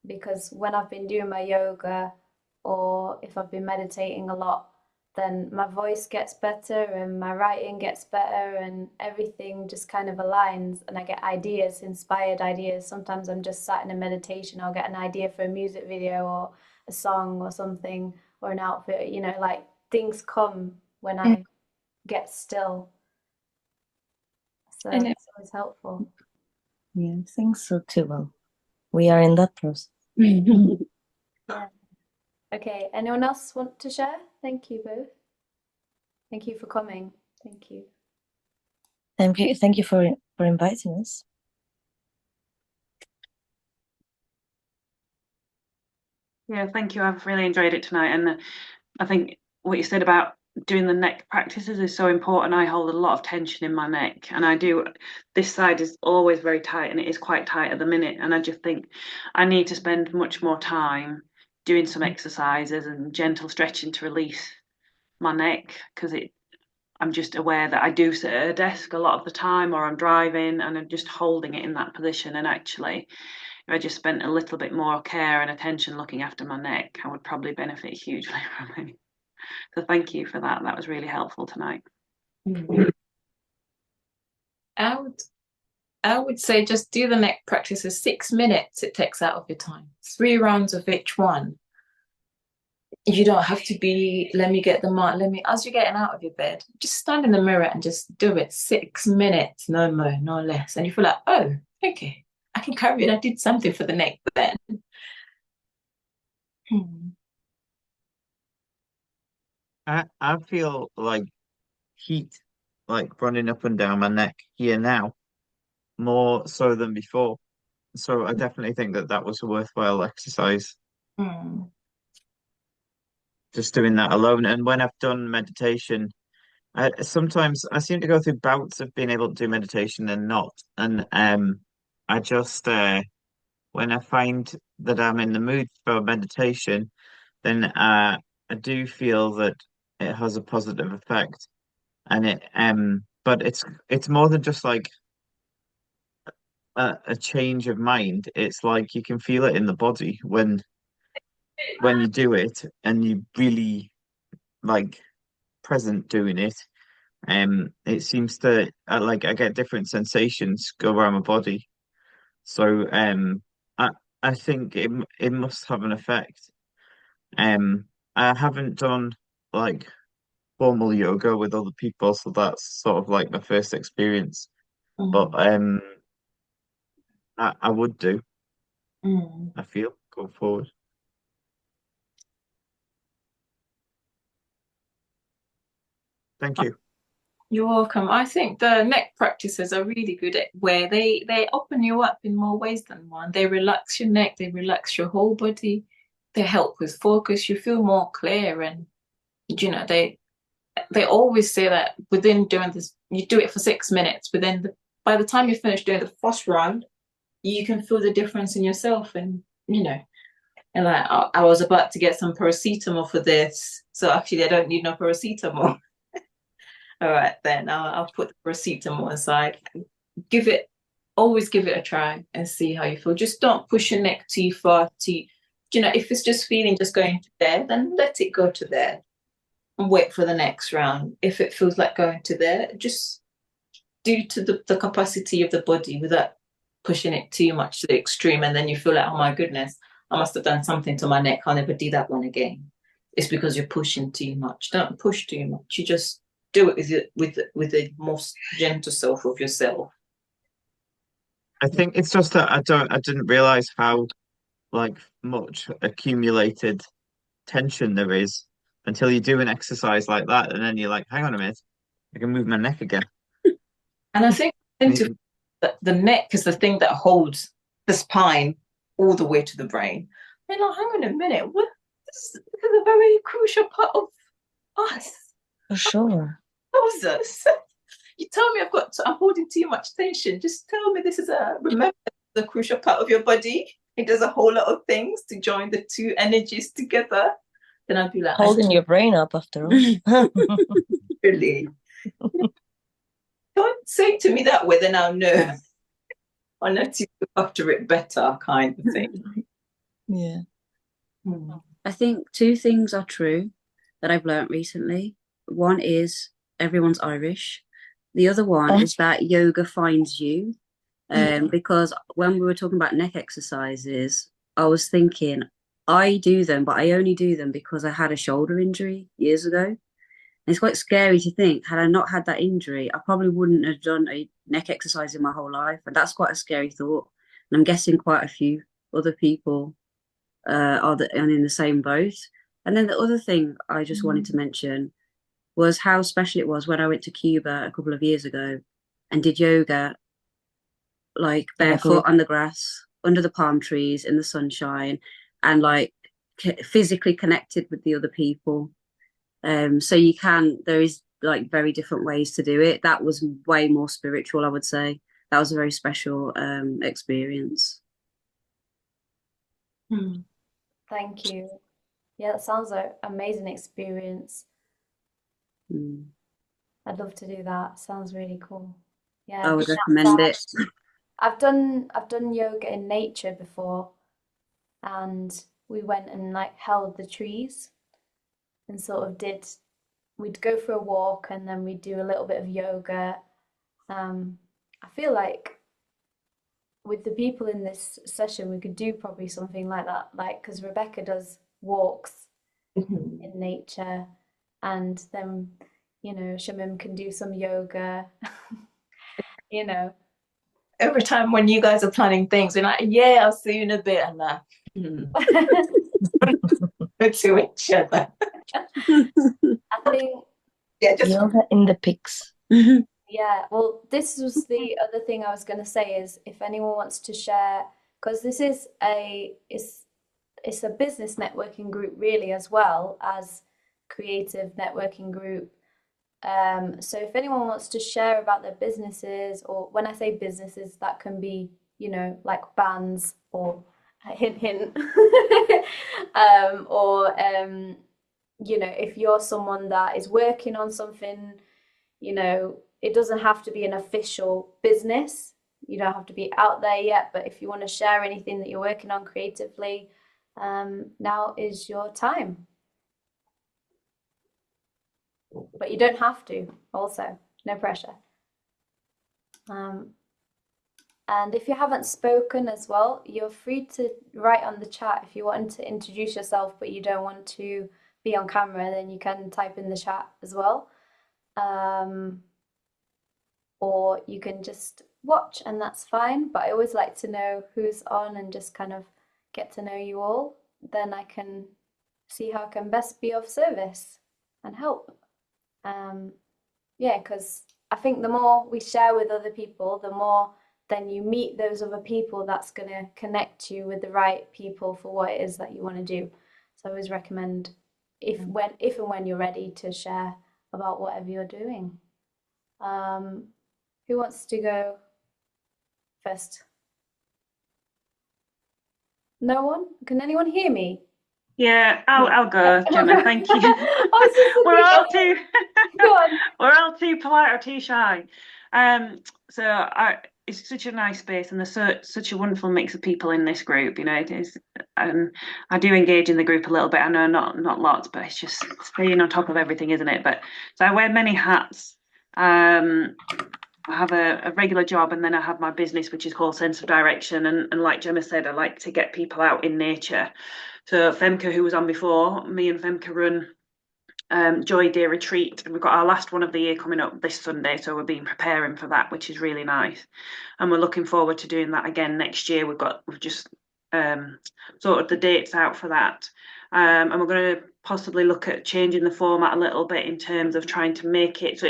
Speaker 1: because when I've been doing my yoga or if I've been meditating a lot, then my voice gets better and my writing gets better and everything just kind of aligns and I get ideas, inspired ideas. Sometimes I'm just sat in a meditation, I'll get an idea for a music video or a song or something or an outfit, like things come when I get still. So
Speaker 2: And
Speaker 1: it's always helpful.
Speaker 4: Yeah, I think so too. Well, we are in that process.
Speaker 1: Yeah. Okay, anyone else want to share? Thank you both. Thank you for coming. Thank you.
Speaker 4: Thank you for inviting us.
Speaker 5: Yeah, thank you. I've really enjoyed it tonight. And I think what you said about doing the neck practices is so important. I hold a lot of tension in my neck, and this side is always very tight, and it is quite tight at the minute. And I just think I need to spend much more time doing some exercises and gentle stretching to release my neck, because I'm just aware that I do sit at a desk a lot of the time, or I'm driving and I'm just holding it in that position. And actually, if I just spent a little bit more care and attention looking after my neck, I would probably benefit hugely from it. So thank you for that. That was really helpful tonight.
Speaker 2: I would say just do the neck practices 6 minutes it takes out of your time. 3 rounds of each one. You don't have to be, let me get the mark, as you're getting out of your bed, just stand in the mirror and just do it 6 minutes, no more, no less. And you feel like, oh, okay, I can carry it. I did something for the neck then.
Speaker 6: I feel like heat like running up and down my neck here now, more so than before. So I definitely think that was a worthwhile exercise, just doing that alone. And when I've done meditation, sometimes I seem to go through bouts of being able to do meditation and not. And I just when I find that I'm in the mood for meditation, then I do feel that it has a positive effect. And but it's more than just like a change of mind. It's like you can feel it in the body when you do it and you really like present doing it. It seems to like I get different sensations go around my body. So I I think it must have an effect. I haven't done like formal yoga with other people, so that's sort of like my first experience. But I would do. I feel going forward. Thank you.
Speaker 2: You're welcome. I think the neck practices are really good at where they open you up in more ways than one. They relax your neck, they relax your whole body, they help with focus, you feel more clear and they always say that within doing this, you do it for 6 minutes, by the time you finish doing the first round, you can feel the difference in yourself and and like I was about to get some paracetamol for this, so actually I don't need no paracetamol. All right, then I'll put the paracetamol aside. Always give it a try and see how you feel. Just don't push your neck too far. If it's just feeling just going to there, then let it go to there and wait for the next round. If it feels like going to there, just due to the capacity of the body without pushing it too much to the extreme, and then you feel like, oh my goodness, I must have done something to my neck. I'll never do that one again. It's because you're pushing too much. Don't push too much. You just do it with the most gentle self of yourself.
Speaker 6: I think it's just that I didn't realize how like much accumulated tension there is until you do an exercise like that, and then you're like, hang on a minute, I can move my neck again.
Speaker 2: And I think the neck is the thing that holds the spine all the way to the brain. And like, hang on a minute, this is a very crucial part of us.
Speaker 4: For sure.
Speaker 2: Knows us. You tell me I'm holding too much tension. Just tell me remember the crucial part of your body. It does a whole lot of things to join the two energies together. Then I'd be like,
Speaker 4: holding your brain up after all.
Speaker 2: Really? Don't say it to me that way, then I'll know. I know to look after it better, kind of thing.
Speaker 4: Yeah.
Speaker 3: I think two things are true that I've learned recently. One is everyone's Irish. The other one is that yoga finds you. Because when we were talking about neck exercises, I was thinking I do them, but I only do them because I had a shoulder injury years ago. And it's quite scary to think, had I not had that injury, I probably wouldn't have done a neck exercise in my whole life. And that's quite a scary thought. And I'm guessing quite a few other people are in the same boat. And then the other thing I just wanted to mention was how special it was when I went to Cuba a couple of years ago and did yoga, like barefoot on the grass, under the palm trees, in the sunshine, and like physically connected with the other people. So there is like very different ways to do it. That was way more spiritual, I would say. That was a very special experience.
Speaker 1: Thank you. Yeah, that sounds like an amazing experience. I'd love to do that. Sounds really cool. Yeah,
Speaker 3: I would recommend it.
Speaker 1: I've done yoga in nature before, and we went and like held the trees and sort of we'd go for a walk and then we'd do a little bit of yoga. I feel like with the people in this session, we could do probably something like that, like because Rebecca does walks in nature, and then Shamim can do some yoga.
Speaker 2: Every time when you guys are planning things, we're like, yeah, I'll see you in a bit, and to each other.
Speaker 1: I think
Speaker 2: just
Speaker 4: yoga in the pics.
Speaker 1: Yeah, well, this was the other thing I was going to say is if anyone wants to share, because this is it's a business networking group really as well as creative networking group. So if anyone wants to share about their businesses, or when I say businesses, that can be, like bands or hint, hint, or, if you're someone that is working on something, it doesn't have to be an official business. You don't have to be out there yet, but if you want to share anything that you're working on creatively, now is your time. But you don't have to, also, no pressure. And if you haven't spoken as well, you're free to write on the chat. If you want to introduce yourself but you don't want to be on camera, then you can type in the chat as well. Or you can just watch and that's fine. But I always like to know who's on and just kind of get to know you all. Then I can see how I can best be of service and help. Yeah, because I think the more we share with other people, the more then you meet those other people that's going to connect you with the right people for what it is that you want to do. So I always recommend if and when you're ready to share about whatever you're doing. Who wants to go first? No one? Can anyone hear me?
Speaker 5: Yeah, I'll go, Jemma. Thank you. We're all too polite or too shy. It's such a nice space, and there's such a wonderful mix of people in this group. It is. I do engage in the group a little bit. I know not lots, but it's just staying on top of everything, isn't it? So I wear many hats. I have a regular job, and then I have my business, which is called Sense of Direction. And like Jemma said, I like to get people out in nature. So Femke, who was on before, me and Femke run Joy Day Retreat, and we've got our last one of the year coming up this Sunday, so we've been preparing for that, which is really nice, and we're looking forward to doing that again next year. We've just sorted the dates out for that, and we're going to possibly look at changing the format a little bit in terms of trying to make it so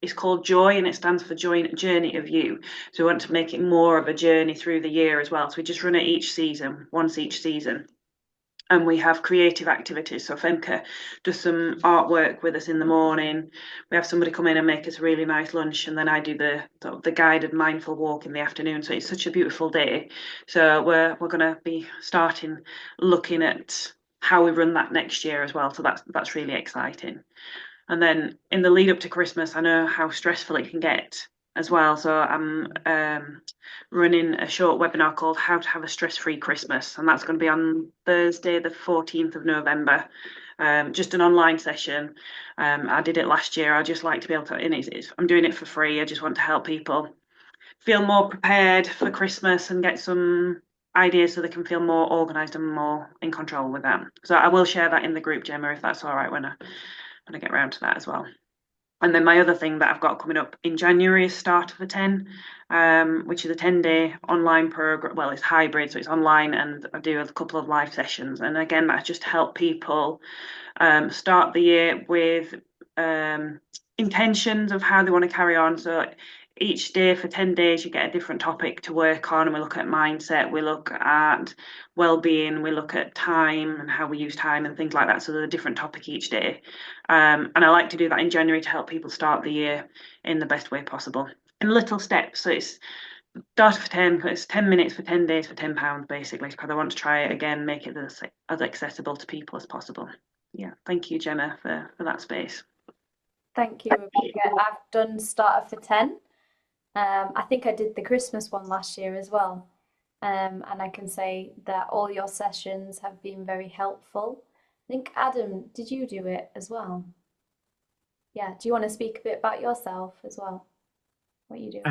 Speaker 5: it's called Joy, and it stands for Journey of You. So we want to make it more of a journey through the year as well. So we just run it each season, once each season. And we have creative activities. So Femke does some artwork with us in the morning. We have somebody come in and make us a really nice lunch, and then I do the guided mindful walk in the afternoon. So it's such a beautiful day. So we're going to be starting looking at how we run that next year as well. So that's really exciting. And then in the lead up to Christmas, I know how stressful it can get as well. So I'm running a short webinar called How to Have a Stress-Free Christmas. And that's going to be on Thursday, the 14th of November. Just an online session. I did it last year. I just like to be able to, and I'm doing it for free. I just want to help people feel more prepared for Christmas and get some ideas so they can feel more organised and more in control with that. So I will share that in the group, Gemma, if that's all right, when I get around to that as well. And then my other thing that I've got coming up in January is Start of the 10, which is a 10-day online program. Well, it's hybrid, so it's online, and I do a couple of live sessions. And again, that's just to help people start the year with intentions of how they want to carry on. So each day for 10 days, you get a different topic to work on, and we look at mindset, we look at well-being, we look at time and how we use time and things like that. So there's a different topic each day. And I like to do that in January to help people start the year in the best way possible, in little steps. So it's Start for 10, it's 10 minutes for 10 days for £10, basically, because I want to try it again, make it as accessible to people as possible. Yeah, thank you, Jemma, for that space.
Speaker 1: Thank you, Rebecca. I've done Starter for 10. I think I did the Christmas one last year as well. And I can say that all your sessions have been very helpful. I think, Adam, did you do it as well? Yeah, do you want to speak a bit about yourself as well? What you do?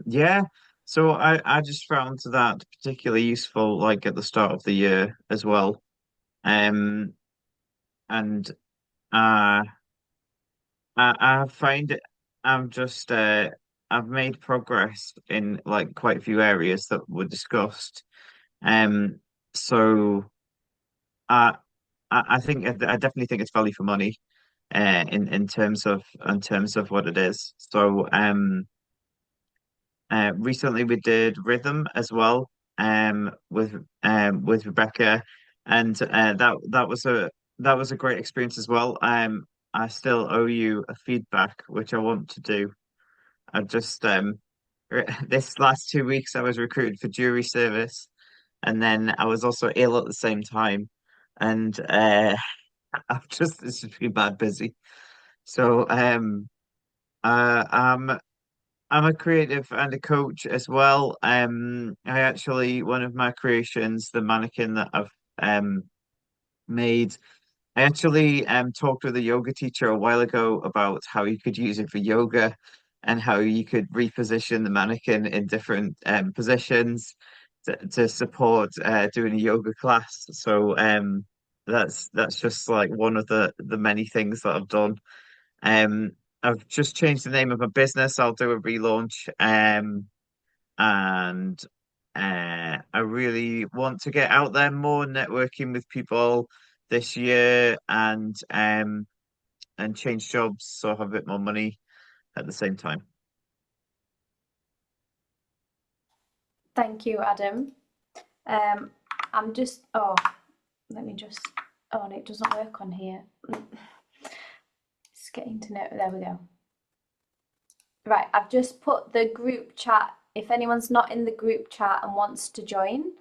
Speaker 6: Yeah. So I just found that particularly useful, like at the start of the year as well. And I find it, I'm just I've made progress in like quite a few areas that were discussed. So I I think I definitely think it's value for money, in terms of what it is. So recently we did rhythm as well, with Rebecca, and that was a great experience as well. I still owe you a feedback, which I want to do. I just this last 2 weeks I was recruited for jury service, and then I was also ill at the same time, and I've just this has been bad busy. So uh, I'm I'm a creative and a coach as well. I actually one of my creations, the mannequin that I've made. I actually talked with a yoga teacher a while ago about how you could use it for yoga and how you could reposition the mannequin in different positions to support doing a yoga class. So that's just like one of the many things that I've done. Um, I've just changed the name of my business. I'll do a relaunch. And I really want to get out there more, networking with people this year, and change jobs so I have a bit more money at the same time.
Speaker 1: Thank you, Adam. I'm just, let me just, and it doesn't work on here. It's getting to know, there we go. Right, I've just put the group chat. If anyone's not in the group chat and wants to join,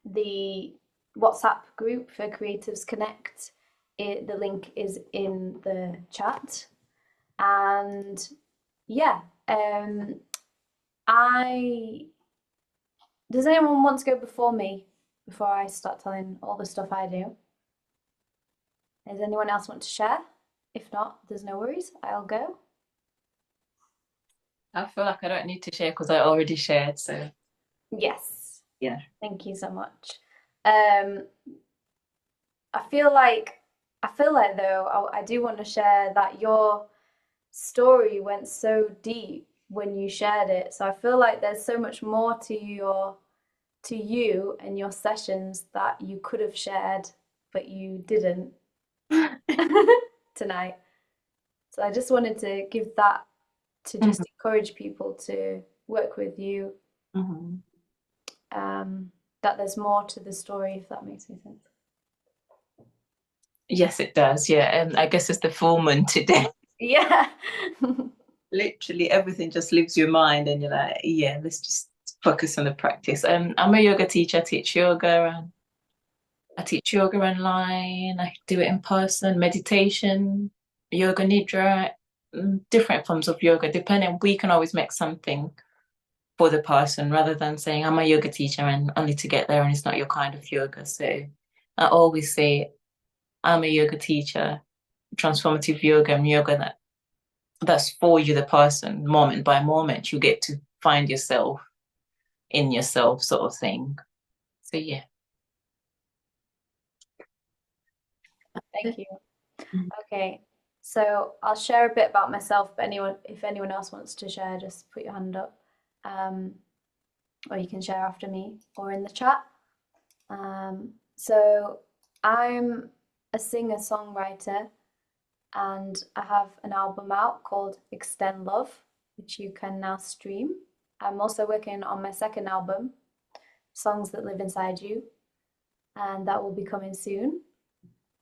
Speaker 1: the WhatsApp group for Creatives Connect, the link is in the chat. And yeah, does anyone want to go before me, before I start telling all the stuff I do? Does anyone else want to share? If not, there's no worries, I'll go.
Speaker 2: I feel like I don't need to share because I already shared. So
Speaker 1: Yes.
Speaker 2: yeah.
Speaker 1: Thank you so much. I feel like though I do want to share that your story went so deep when you shared it. So I feel like there's so much more to you and your sessions that you could have shared, but you didn't tonight. So I just wanted to give that to just encourage people to work with you. That there's more to the story, if that makes any sense.
Speaker 2: Yes, it does. Yeah, and I guess it's the full moon today.
Speaker 1: Yeah.
Speaker 2: Literally everything just leaves your mind, and you're like, yeah, let's just focus on the practice. I'm a yoga teacher. I teach yoga online. I do it in person, meditation, yoga nidra, different forms of yoga. Depending, we can always make something for the person rather than saying I'm a yoga teacher and only to get there and it's not your kind of yoga. So I always say I'm a yoga teacher, transformative yoga and yoga that's for you, the person, moment by moment. You get to find yourself in yourself, sort of thing. So yeah.
Speaker 1: Thank you. Okay, so I'll share a bit about myself, but if anyone else wants to share, just put your hand up. Or you can share after me or in the chat. So I'm a singer-songwriter and I have an album out called Extend Love, which you can now stream. I'm also working on my second album, Songs That Live Inside You, and that will be coming soon.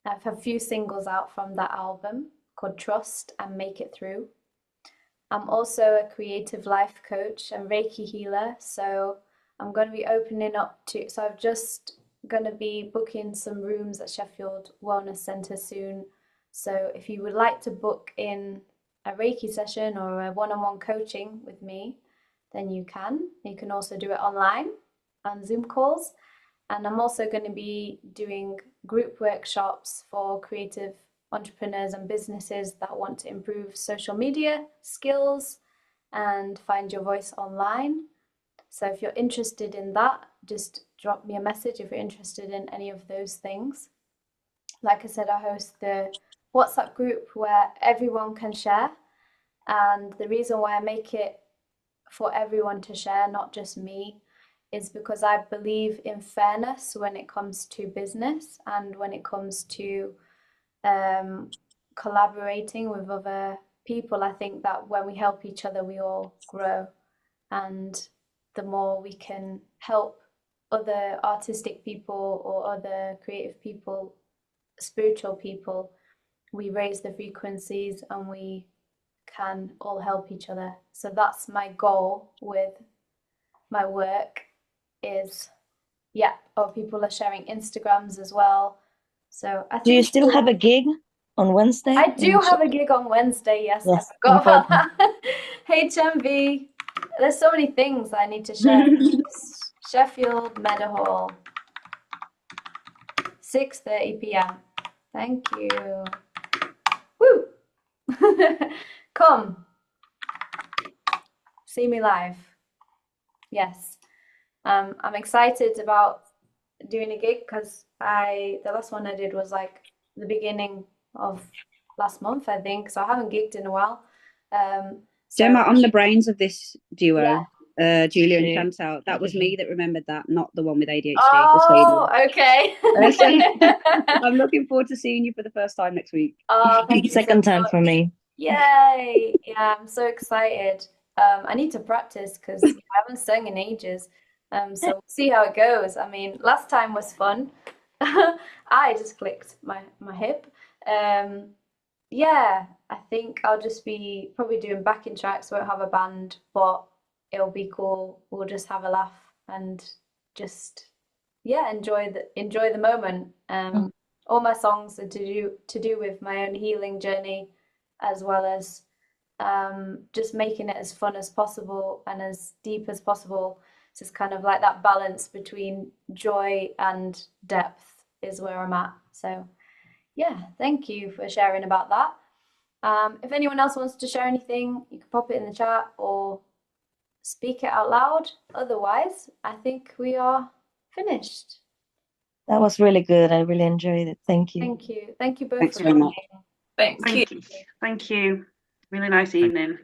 Speaker 1: I have a few singles out from that album called Trust and Make It Through. I'm also a creative life coach and Reiki healer, so I'm going to be opening up to, so I'm just going to be booking some rooms at Sheffield Wellness Centre soon. So if you would like to book in a Reiki session or a one-on-one coaching with me, then you can. You can also do it online on Zoom calls. And I'm also going to be doing group workshops for creative entrepreneurs and businesses that want to improve social media skills and find your voice online. So if you're interested in that, just drop me a message if you're interested in any of those things. Like I said, I host the WhatsApp group where everyone can share. And the reason why I make it for everyone to share, not just me, is because I believe in fairness when it comes to business and when it comes to collaborating with other people. I think that when we help each other, we all grow. And the more we can help other artistic people or other creative people, spiritual people, we raise the frequencies and we can all help each other. So that's my goal with my work is, yeah, or people are sharing Instagrams as well. So I think.
Speaker 4: Do you still have a gig on Wednesday?
Speaker 1: I do have a gig on Wednesday, yes.
Speaker 4: Yes,
Speaker 1: I forgot about
Speaker 4: important.
Speaker 1: that. HMV. There's so many things I need to share. Sheffield Meadowhall. 6:30 p.m. Thank you. Woo! Come. See me live. Yes. I'm excited about doing a gig because the last one I did was like the beginning of last month, I think. So I haven't gigged in a while.
Speaker 3: Jemma, I'm the brains of this duo.
Speaker 1: Yeah.
Speaker 3: Julia and Chantal. That was me that remembered that, not the one with ADHD.
Speaker 1: Oh, okay.
Speaker 3: I'm looking forward to seeing you for the first time next week.
Speaker 1: Oh, thank you
Speaker 4: Second
Speaker 1: so
Speaker 4: time
Speaker 1: much.
Speaker 4: for me.
Speaker 1: Yay! Yeah, I'm so excited. I need to practice because I haven't sung in ages. So we'll see how it goes. I mean, last time was fun. I just clicked my hip. Yeah, I think I'll just be probably doing backing tracks. Won't have a band, but it'll be cool. We'll just have a laugh and just enjoy the moment. All my songs are to do with my own healing journey, as well as just making it as fun as possible and as deep as possible. So it's kind of like that balance between joy and depth is where I'm at. So yeah, thank you for sharing about that. If anyone else wants to share anything, you can pop it in the chat or speak it out loud. Otherwise, I think we are finished.
Speaker 4: That was really good. I really enjoyed it. Thank you.
Speaker 1: Thank you. Thank you both
Speaker 3: Thanks
Speaker 1: for
Speaker 3: very much.
Speaker 1: coming.
Speaker 2: Thank you.
Speaker 5: Thank you. Thank you. Really nice evening.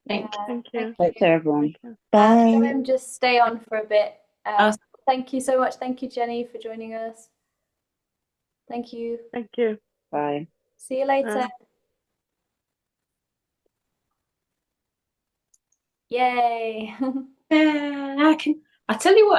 Speaker 2: Thank
Speaker 1: Yeah,
Speaker 7: Thank you.
Speaker 3: Take care, everyone.
Speaker 4: Bye.
Speaker 1: Shamim, just stay on for a bit.
Speaker 2: Uh,
Speaker 1: Thank you so much. Thank you, Jenny, for joining us. Thank you.
Speaker 7: Thank you.
Speaker 3: Bye.
Speaker 1: See you later. Yay.
Speaker 2: I tell you what.